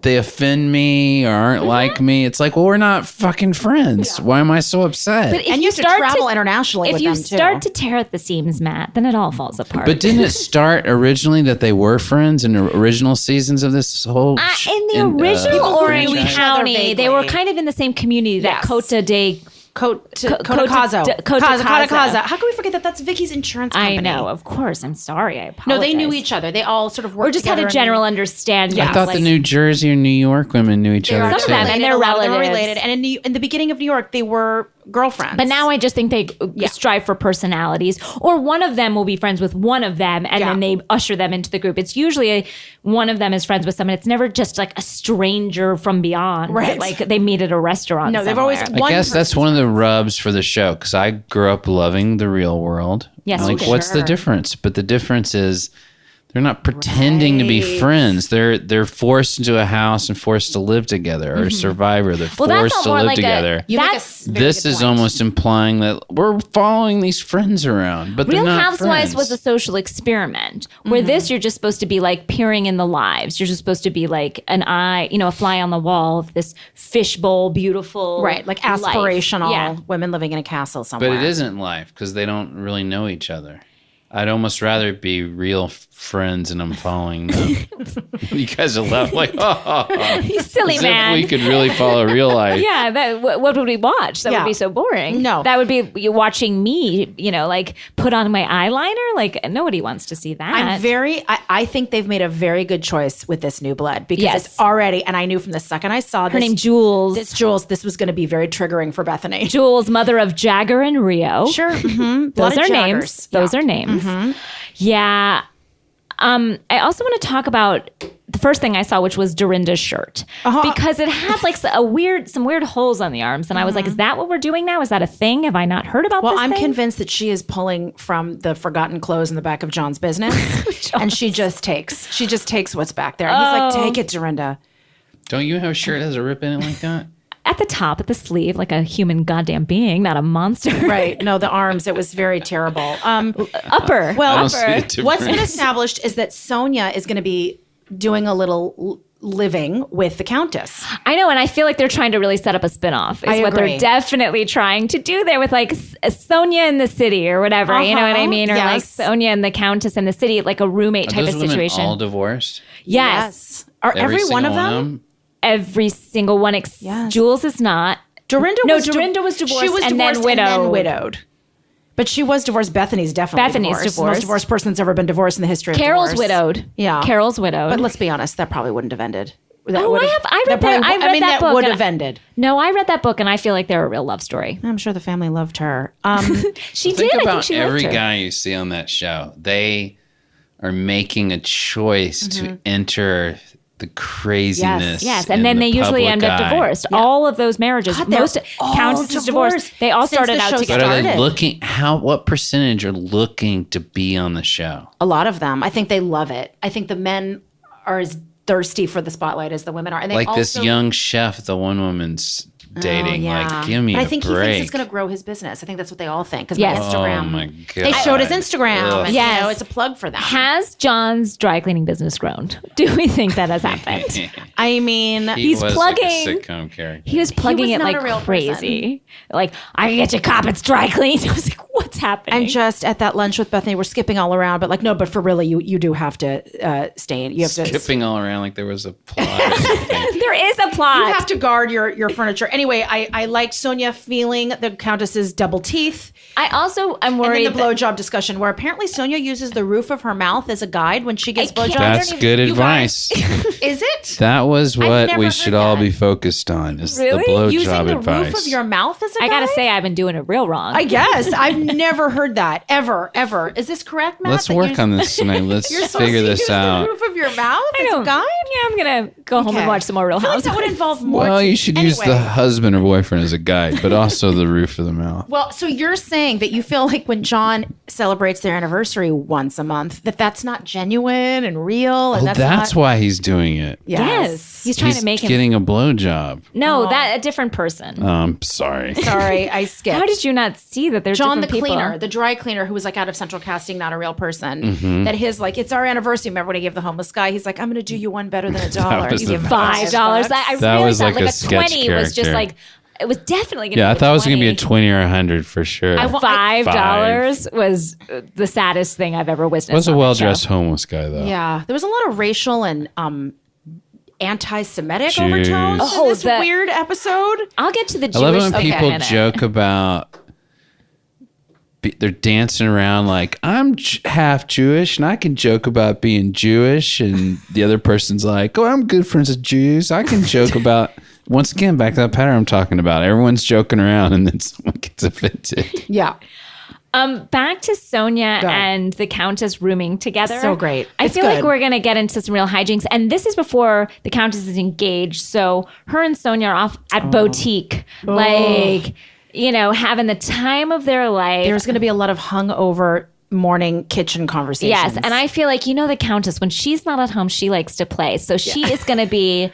they offend me or aren't like me. It's like, well, we're not fucking friends. Why am I so upset? But and you have to travel internationally with them, too. If you start to tear at the seams, Matt, then it all falls apart. But didn't it start originally that they were friends in the original seasons of this whole in the original Orange County, they were kind of in the same community, that Cota de... Cotakaza. How can we forget that? That's Vicky's insurance company. I know, of course. I'm sorry. I apologize. No, they knew each other. They all sort of worked together. Or just had a general understanding. I thought the New Jersey or New York women knew each other too. Some of them, and they're relatives. They were related. And in the beginning of New York, they were girlfriends. But now I just think they strive for personalities. Or one of them will be friends with one of them, and then they usher them into the group. It's usually one of them is friends with someone. It's never just like a stranger from beyond. Right. Like they meet at a restaurant. No, they've always. I guess that's one of the rubs for the show, because I grew up loving the real world. Yes, like, what's the difference? But the difference is they're not pretending to be friends. They're forced into a house and forced to live together, or Survivor. They're forced to live together. This is almost implying that we're following these friends around, but they're Real not Housewives friends. was a social experiment. Where this, you're just supposed to be like peering in the lives. You're just supposed to be like an eye, a fly on the wall of this fishbowl, beautiful, right? Like aspirational women living in a castle somewhere. But it isn't life, because they don't really know each other. I'd almost rather be real friends and I'm following them. You guys are laughing like, you silly man. If we could really follow real life. Yeah, what would we watch? That would be so boring. No. That would be you watching me, like put on my eyeliner. Like nobody wants to see that. I think they've made a very good choice with this new blood, because it's already, and I knew from the second I saw her name Jules. This was going to be very triggering for Bethany. Jules, mother of Jagger and Rio. Sure. Mm-hmm. Those are names. Those are names. Mm-hmm. Yeah. I also want to talk about the first thing I saw, which was Dorinda's shirt, because it had like some weird holes on the arms, and I was like, "Is that what we're doing now? Is that a thing? Have I not heard about this?" Well, I'm convinced that she is pulling from the forgotten clothes in the back of John's business, and she just takes what's back there. And he's like, "Take it, Dorinda." Don't you have a shirt that has a rip in it like that? At the top, at the sleeve, like a human goddamn being, not a monster. Right. No, the arms, it was very terrible. Upper. Well, what's been established is that Sonia is going to be doing a little living with the Countess. I know, and I feel like they're trying to really set up a spinoff. Is what they're definitely trying to do there with like Sonia in the city or whatever. You know what I mean? Or like Sonia and the Countess in the city, like a roommate type of situation. All divorced? Yes. Are every one of them? Every single one. Jules is not. Dorinda was divorced. She was and divorced then widowed. But she was divorced. Bethany's definitely divorced. Most divorced person that's ever been divorced in the history of Carol's divorce. widowed. Yeah. Carol's widowed. But let's be honest, that probably wouldn't have ended. I read that book. That would have ended. No, I read that book, and I feel like they're a real love story. I'm sure the family loved her. She did. Think I about think she every loved her. guy you see on that show. They are making a choice to enter the craziness. Yes, and then they usually end up divorced. Yeah. All of those marriages, most Countess divorced. They all started out together. But are they looking? What percentage are looking to be on the show? A lot of them. I think they love it. I think the men are as thirsty for the spotlight as the women are. And they like this young chef, the one woman's dating. Like, give me a break. But I think he thinks it's going to grow his business. I think that's what they all think. Because Yes. Instagram. Oh, my God. They showed his Instagram. And, Yes. you know, it's a plug for them. Has John's dry cleaning business grown? Do we think that has happened? I mean, He's was plugging. Like a sitcom character. He was plugging it not like a real crazy. Like, I can get your carpets dry cleaned. I was like, what's happening? and just at that lunch with Bethany, we're skipping all around, but like, no, but for really, you do have to stay in. You have to Skipping all around like there was a plot or something. There is a plot. You have to guard your furniture. Anyway, I like Sonia feeling the Countess's double teeth. I also am And worried. then the blowjob discussion, where apparently Sonia uses the roof of her mouth as a guide when she gets I can't- blowjobs. That's good advice. Is it? That was what never we heard should all that. be focused on is Really? the blowjob Using the advice. roof of your mouth as a guide? I gotta say, I've been doing it real wrong. I guess. I've never heard that. Ever. Is this correct, Matt? Let's that work on this tonight. Let's You're supposed figure to this use out. the roof of your mouth I as a don't- guide? Yeah, I'm gonna go home and Okay. watch some more Real I feel like that would Housewives. involve more. Well, you should use the Anyway. husband or boyfriend as a guide, but also the roof of the mouth. Well, so you're saying that you feel like when John celebrates their anniversary once a month, that's not genuine and real, and Oh, that's not, why he's doing it. Yes, he's trying He's to make him. getting a blowjob. No, that a different person. I'm sorry. Sorry, I skipped. How did you not see that there's John the different people? cleaner, the dry cleaner who was like out of central casting, not a real person. Mm-hmm. That his like, it's our anniversary. Remember when he gave the homeless guy? He's like, I'm going to do you one better than $1. was You the give him $5. I That really was thought like a a sketch 20 was just character. like it was definitely gonna Yeah, be I thought it was going to be a 20. 20 or 100 for sure. $5 was the saddest thing I've ever witnessed. Was a on that well-dressed show. homeless guy, though. Yeah, there was a lot of racial and anti-Semitic Jews. overtones in Oh, this weird episode. I'll get to the I Jewish love it when thing in a people minute. joke about they're dancing around like I'm half Jewish and I can joke about being Jewish, and the other person's like, "Oh, I'm good friends with Jews. I can joke about." Once again, back to that pattern I'm talking about. Everyone's joking around, and then someone gets offended. Yeah. Back to Sonia Go ahead. and the Countess rooming together. So great. I It's feel like good. we're going to get into some real hijinks. And this is before the Countess is engaged. So her and Sonia are off at boutique, like, you know, having the time of their life. There's going to be a lot of hungover morning kitchen conversations. Yes. And I feel like, you know, the Countess, when she's not at home, she likes to play. So she is going to be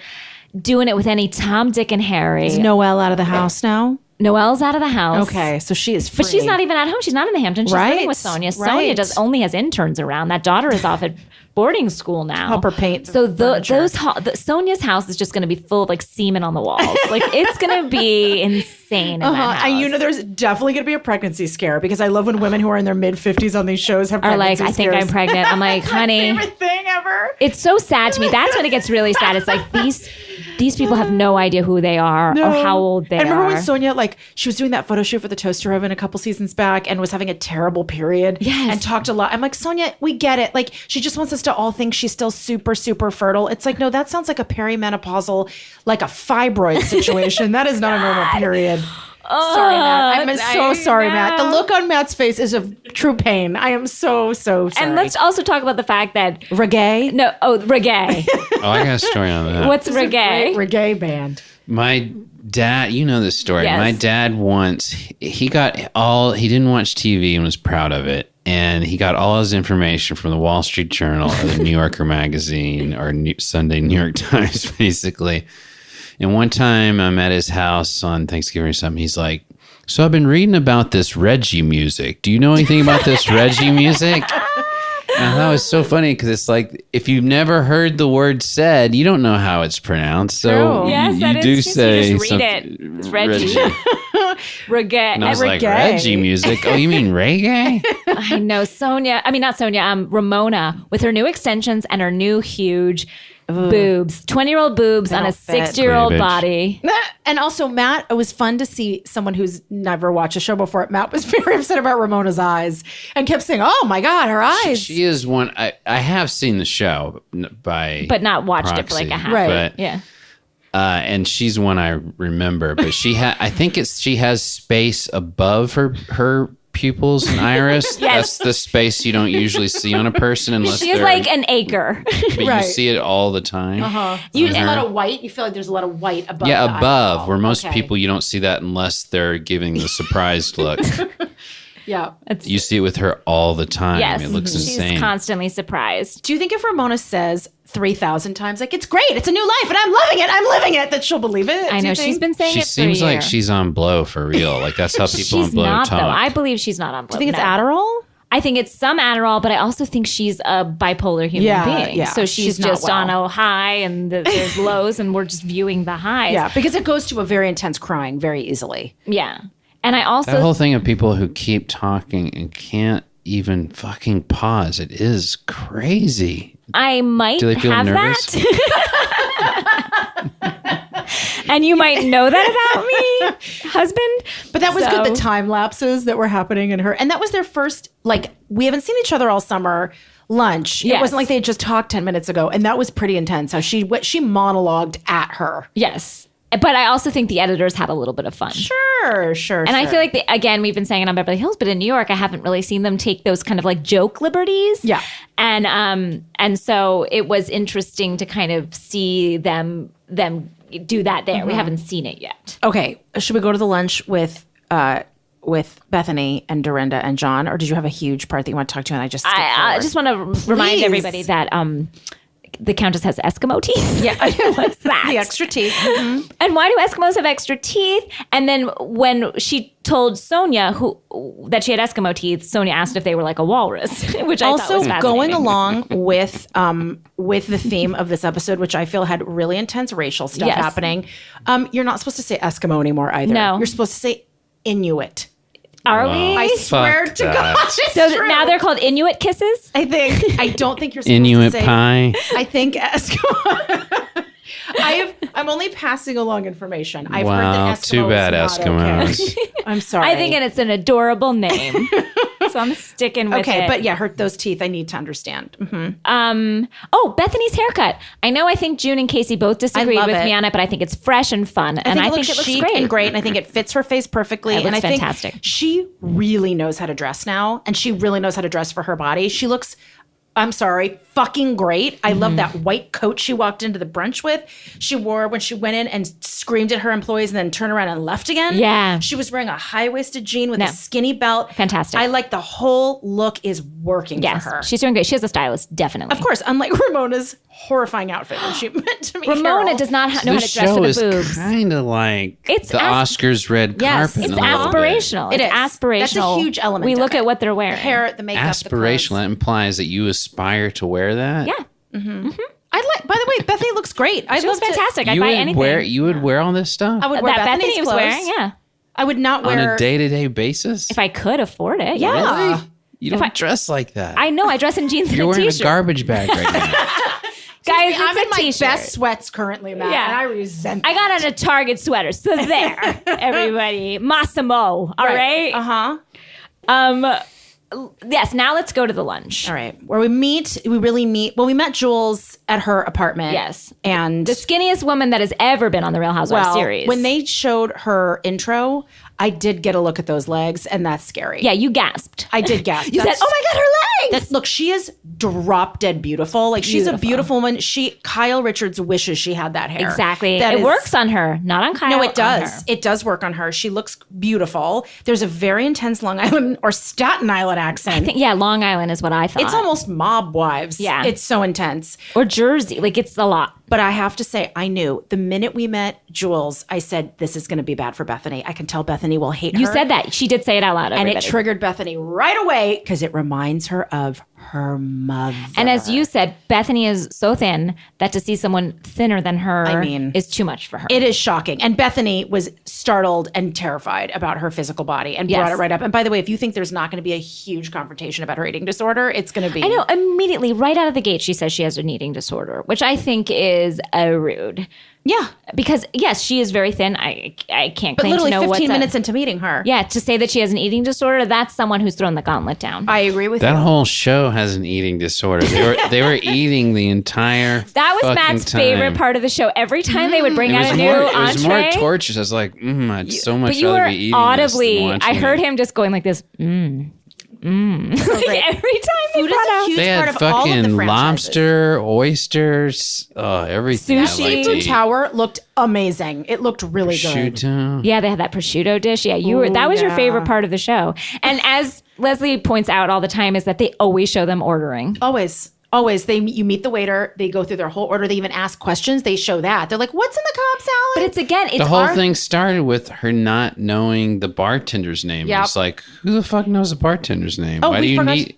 doing it with any Tom, Dick, and Harry. Is Noelle out of the house now? Noelle's out of the house. Okay, so she is free. But she's not even at home. She's not in the Hamptons. She's Right, living with Sonia. Sonia right. only has interns around. That daughter is off at boarding school now. Help her paint So furniture. Sonia's house is just going to be full of like semen on the walls. Like it's going to be insane in that house. And you know, there's definitely going to be a pregnancy scare because I love when women who are in their mid 50s on these shows have Are pregnancy like, I think scares. I'm pregnant. I'm like, honey, Favorite thing ever. it's so sad to me. That's when it gets really sad. It's like these people have no idea who they are or how old they I remember are. when Sonia, like, she was doing that photo shoot for the toaster oven a couple seasons back and was having a terrible period. Yes. And talked a lot. I'm like, Sonia, we get it. Like, she just wants us to all think she's still super, super fertile. It's like, no, that sounds like a perimenopausal, like a fibroid situation. That is not a normal period. Sorry, Matt. I'm so sorry, Matt. The look on Matt's face is of true pain. I am so sorry. And let's also talk about the fact that reggae. reggae. Oh, I got a story on that. What's reggae? Reggae band. My dad, you know this story. Yes. My dad once, he didn't watch TV and was proud of it. And he got all his information from the Wall Street Journal or the New Yorker magazine or Sunday New York Times, basically. And one time I'm at his house on Thanksgiving or something. He's like, so I've been reading about this Reggie music. Do you know anything about this Reggie music? And that was so funny because it's like, if you've never heard the word said, you don't know how it's pronounced. So True. Yes, you that do is true. say You just read something- it. It's Reggie. Reggae. And I was like, Reggae. Reggie music? Oh, you mean reggae? I know not Sonia, Ramona with her new extensions and her new huge boobs, 20-year-old boobs on a don't fit. 60-year-old Cleavage. body. And also, Matt, it was fun to see someone who's never watched a show before. Matt was very upset about Ramona's eyes and kept saying, oh my God, her eyes. She is one. I have seen the show But not watched it for like a proxy, half. Right. But, Yeah. and she's one I remember. But I think she has space above her pupils and iris. That's the space you don't usually see on a person unless She is they're- like an acre. But Right. you see it all the time. There's a her. lot of white. You feel like there's a lot of white above. Yeah, the above. eyeball. Where most Okay. people, you don't see that unless they're giving the surprised look. Yeah. You see it with her all the time. Yes. It looks insane. She's constantly surprised. Do you think if Ramona says 3,000 times, like, it's great, it's a new life, and I'm loving it, I'm living it, that she'll believe it? I know. She's been saying She it for a seems like year. she's on blow for real. Like, that's how people on She's blow not, talk. though. I believe she's not on blow. Do you think it's No. Adderall? I think it's some Adderall, but I also think she's a bipolar human being. Yeah. So she's not just well. on a high and there's lows and we're just viewing the highs. Yeah, because it goes to a very intense crying very easily. Yeah. And I also... That whole thing of people who keep talking and can't even fucking pause. It is crazy. I might Do they feel have nervous? that. And you might know that about me, husband. But that was good, the time lapses that were happening in her. And that was their first, like, we haven't seen each other all summer, lunch. Yes. It wasn't like they had just talked 10 minutes ago. And that was pretty intense how she monologued at her. Yes. But I also think the editors had a little bit of fun. Sure. And I feel like, again, we've been saying it on Beverly Hills, but in New York, I haven't really seen them take those kind of like joke liberties. Yeah. And so it was interesting to kind of see them do that there. We haven't seen it yet. Okay, should we go to the lunch with Bethany and Dorinda and John, or did you have a huge part that you want to talk to? And I just I just want to remind everybody that the Countess has Eskimo teeth. Yeah. What's that? The extra teeth. Mm-hmm. And why do Eskimos have extra teeth? And then when she told Sonia that she had Eskimo teeth, Sonia asked if they were like a walrus, which I thought was fascinating. Going along with the theme of this episode, which I feel had really intense racial stuff happening. You're not supposed to say Eskimo anymore either. No. You're supposed to say Inuit. Are we? I swear to God. So now they're called Inuit kisses? I don't think you're supposed Inuit to say pie. I think Eskimo. I'm only passing along information. I've heard that Eskimo too bad, is not Eskimos. Okay. I'm sorry. I think it's an adorable name. So I'm sticking with it. Okay, but yeah, hurt those teeth. I need to understand. Mm-hmm. Bethany's haircut. I think June and Casey both disagreed with me on it, but I think it's fresh and fun. I think it looks chic and great. And I think it fits her face perfectly. It looks I fantastic. think she really knows how to dress now. And she really knows how to dress for her body. She looks, I'm sorry, fucking great. I love that white coat she walked into the brunch with. She wore when she went in and screamed at her employees and then turned around and left again. Yeah. She was wearing a high-waisted jean with a skinny belt. Fantastic. I like the whole look is working for her. She's doing great. She has a stylist, definitely. Of course, unlike Ramona's horrifying outfit when she went to meet Ramona Carol. does not know how to This dress show for the is boobs. kind of like the Oscars red Yes, carpet. It's a little bit. aspirational. It It's is. aspirational. That's a huge element We of look it. at what they're wearing. The hair, the makeup, Aspirational. the That implies that you aspire to wear that. Yeah. I like. By the way, Bethany looks great. She looks fantastic. I'd buy anything. You would wear all this stuff I would wear that Bethany's Bethany was clothes. wearing, yeah. I would not on wear a day-to-day basis. If I could afford it, Yeah. yeah. Really? You don't dress like that. I know. I dress in jeans You're and a wearing a t-shirt. garbage bag right now. Guys, I'm in it's a my t-shirt. best sweats currently, Matt, Yeah. and I resent. I got on a Target sweater. So there, everybody. Massimo. All right. Yes, now let's go to the lunch. All right, where we really meet. Well, we met Jules at her apartment. Yes. And The skinniest woman that has ever been on the Real Housewives series. when they showed her intro, I did get a look at those legs, and that's scary. Yeah, you gasped. I did gasp. You said, "Oh my God, her legs!" Look, she is drop dead beautiful. Like she's a beautiful woman. Kyle Richards wishes she had that hair. Exactly. That It is- works on her, not on Kyle. No, it on does. her. It does work on her. She looks beautiful. There's a very intense Long Island or Staten Island accent. Yeah, Long Island is what I thought. It's almost Mob Wives. Yeah. It's so intense. or Jersey. Like it's a lot. But I have to say, I knew the minute we met Jules, I said, this is going to be bad for Bethany. I can tell Bethany will hate her. You said that. She did say it out loud. And it everybody. triggered Bethany right away because it reminds her of her mother. And as you said, Bethany is so thin that to see someone thinner than her is too much for her. It is shocking. And Bethany was startled and terrified about her physical body and brought it right up. And by the way, if you think there's not going to be a huge confrontation about her eating disorder, it's going to be. I know. Immediately, right out of the gate, she says she has an eating disorder, which I think is rude. Yeah. Because, yes, she is very thin. I can't But claim to literally know 15 minutes into meeting her. Yeah, to say that she has an eating disorder, that's someone who's thrown the gauntlet down. I agree with That you. whole show has an eating disorder. They were eating the entire. That was fucking Matt's time. favorite part of the show. Every time they would bring out a new It entree. was more torturous. I was like, I'd so much But you rather were be eating audibly, this than watching I heard it. him just going like this, So great. Every time Food is a huge they part had of all of the fucking franchises. lobster, oysters, everything. Sushi. I Seafood liked to eat. tower looked amazing. It looked really good. Prosciutto. Yeah, they had that prosciutto dish. Yeah, that was your favorite part of the show. And as Leslie points out all the time, is that they always show them ordering. Always. You meet the waiter. They go through their whole order. They even ask questions. They show that. They're like, "What's in the Cobb salad?" But it's The whole thing started with her not knowing the bartender's name. Yep. It's like, who the fuck knows the bartender's name? Oh, Why do you need?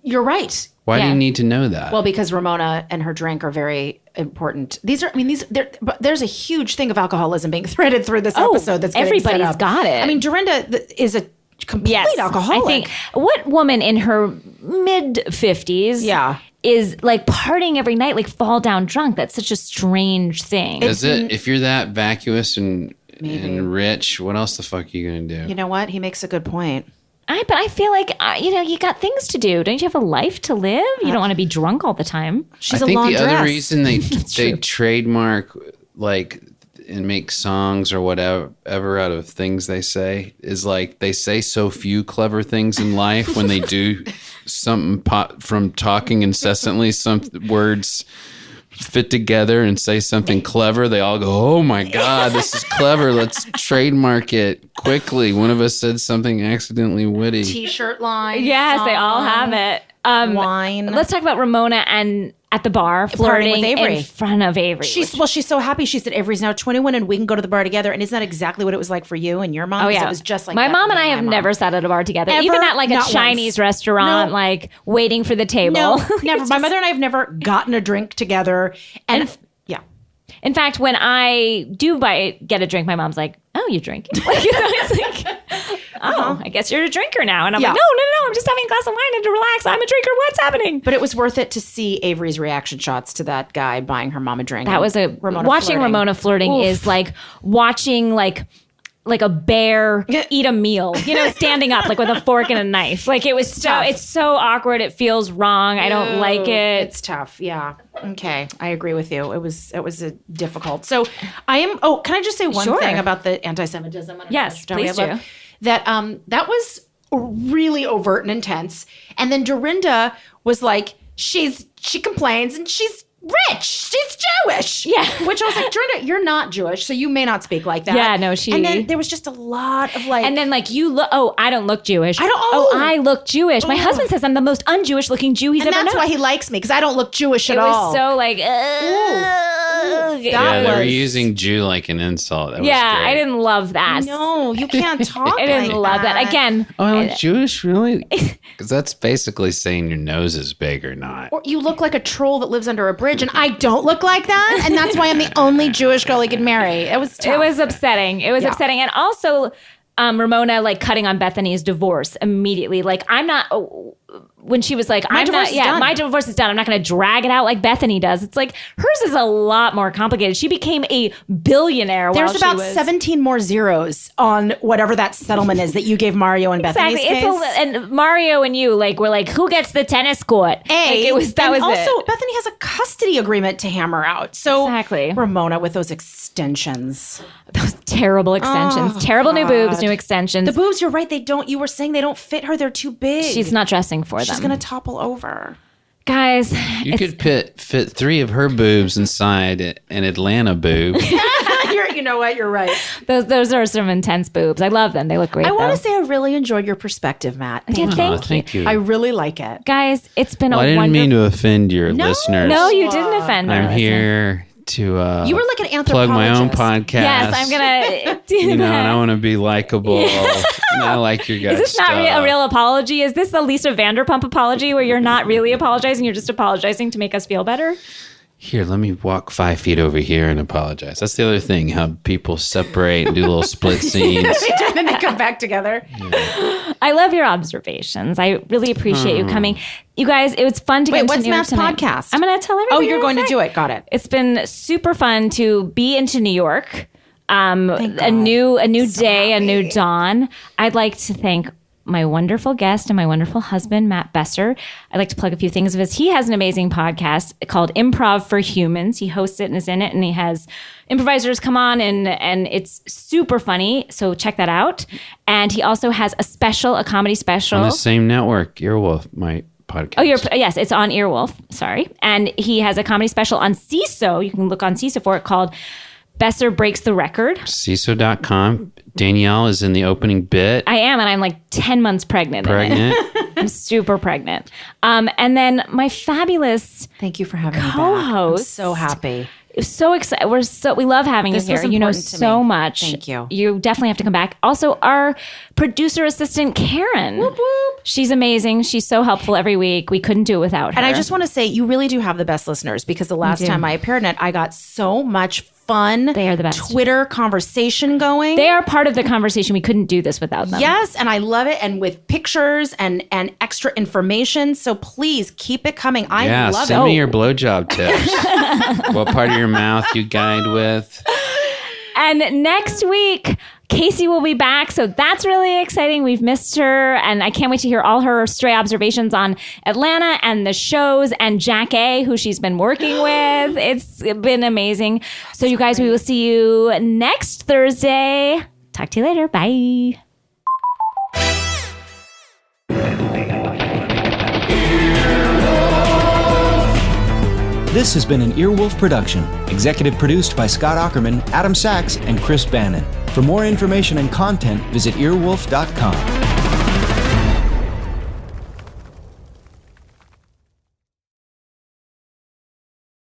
You're right. Why do Yeah. you need to know that? Well, because Ramona and her drink are very important. But there's a huge thing of alcoholism being threaded through this episode. That's getting set everybody's up. got it. I mean, Dorinda is a complete alcoholic. I think what woman in her mid 50s is like partying every night, like fall down drunk? That's such a strange thing. Is it? If you're that vacuous and rich, what else the fuck are you gonna do? You know what? He makes a good point. But I feel like you got things to do. Don't you have a life to live? You don't want to be drunk all the time. She's I think the other laundress. reason they trademark like and make songs or whatever out of things they say is like they say so few clever things in life when they do something from talking incessantly, some words fit together and say something clever, they all go, "Oh my God, this is clever. Let's trademark it quickly." One of us said something accidentally witty. T-shirt line. Yes, they all have it. Wine. Let's talk about Ramona and at the bar flirting with Avery. in front of Avery. She's so happy. She said, "Avery's now 21 and we can go to the bar together." And isn't that exactly what it was like for you and your mom? Oh yeah, it was just like my that mom for and me I have my never mom. sat at a bar together, Ever, even at like a not Chinese once. restaurant, No. like waiting for the table. No, never. My mother and I have never gotten a drink together. And yeah. In fact, when I do get a drink, my mom's like, "Oh, you drink?" Like, it's like, "Oh, I guess you're a drinker now." And I'm like, "No, I'm just having a glass of wine and to relax. I'm a drinker. What's happening?" But it was worth it to see Avery's reaction shots to that guy buying her mom a drink. That was watching Ramona flirting is like watching like a bear eat a meal, standing up like with a fork and a knife. Like it was it's so awkward. It feels wrong. I don't like it. It's tough. Yeah. Okay. I agree with you. It was a difficult. So can I just say one thing about the anti-Semitism? Yes, please do. That was really overt and intense. And then Dorinda was like, she complains and she's rich. She's Jewish. Yeah. Which I was like, Dorinda, you're not Jewish, so you may not speak like that. Yeah, no, And then there was just a lot of like. And then like you look. Oh, I don't look Jewish. I look Jewish. My husband says I'm the most un-Jewish looking Jew he's ever known. And that's why he likes me, because I don't look Jewish at all. It was so like. They were using Jew like an insult. That was great. I didn't love that. No, you can't talk. I didn't love that. Again. Oh, I look Jewish, really? Because that's basically saying your nose is big or not. Or you look like a troll that lives under a bridge, and I don't look like that, and that's why I'm the only Jewish girl he could marry. It was tough. It was upsetting. It was upsetting, and also Ramona like cutting on Bethany's divorce immediately. Like I'm not. When she was like, my divorce is done. I'm not going to drag it out like Bethany does. It's like hers is a lot more complicated. She became a billionaire. There's about 17 more zeros on whatever that settlement is that you gave Mario and Bethany's case. And Mario and you were like, who gets the tennis court? Also, Bethany has a custody agreement to hammer out. So exactly. Ramona with those extensions. Those terrible extensions. Terrible new boobs, new extensions. The boobs, you're right. You were saying they don't fit her. They're too big. She's not dressing for them. She's going to topple over. Guys. You could fit 3 of her boobs inside an Atlanta boob. You know what? You're right. Those are some intense boobs. I love them. They look great. I want to say I really enjoyed your perspective, Matt. Thank you. I really like it. Guys, it's been I didn't mean to offend your listeners. No, you didn't offend I'm here to you were like an anthropologist. plug my own podcast. Yes, I'm going to do that. And I want to be likable. I like your guys' Is this not a real apology? Is this the Lisa Vanderpump apology where you're not really apologizing? You're just apologizing to make us feel better? Here, let me walk 5 feet over here and apologize. That's the other thing, how people separate and do little split scenes. And then they come back together. Yeah. I love your observations. I really appreciate you coming. You guys, it was fun to get into New York what's Matt's podcast? I'm going to tell everybody. Oh, you're going to do it. Got it. It's been super fun to be into New York. A new day, a new dawn. I'd like to thank my wonderful guest and my wonderful husband, Matt Besser. I'd like to plug a few things of his. He has an amazing podcast called Improv for Humans. He hosts it and is in it, and he has improvisers come on, and it's super funny. So check that out. And he also has a comedy special. On the same network, Earwolf, my podcast. Oh, yes, it's on Earwolf. Sorry. And he has a comedy special on CISO. You can look on CISO for it, called Besser Breaks the Record. CISO.com. Danielle is in the opening bit. I am, and I'm like 10 months pregnant. I'm super pregnant. And then my fabulous thank you for having co-host. I'm so happy. So excited. We love having you here. You know so much. Thank you. You definitely have to come back. Also, our producer assistant, Karen. Whoop, whoop. She's amazing. She's so helpful every week. We couldn't do it without her. And I just want to say, you really do have the best listeners, because the last time I appeared in it, I got so much fun. They are the best. Twitter conversation going. They are part of the conversation. We couldn't do this without them. Yes, and I love it, and with pictures and extra information. So please keep it coming. I love it. Send me your blowjob tips. What part of your mouth you guide with? And next week, Casey will be back, so that's really exciting. We've missed her, and I can't wait to hear all her stray observations on Atlanta and the shows and Jack A., who she's been working with. It's been amazing. So you guys, we will see you next Thursday. Talk to you later. Bye. This has been an Earwolf production, executive produced by Scott Aukerman, Adam Sachs, and Chris Bannon. For more information and content, visit earwolf.com.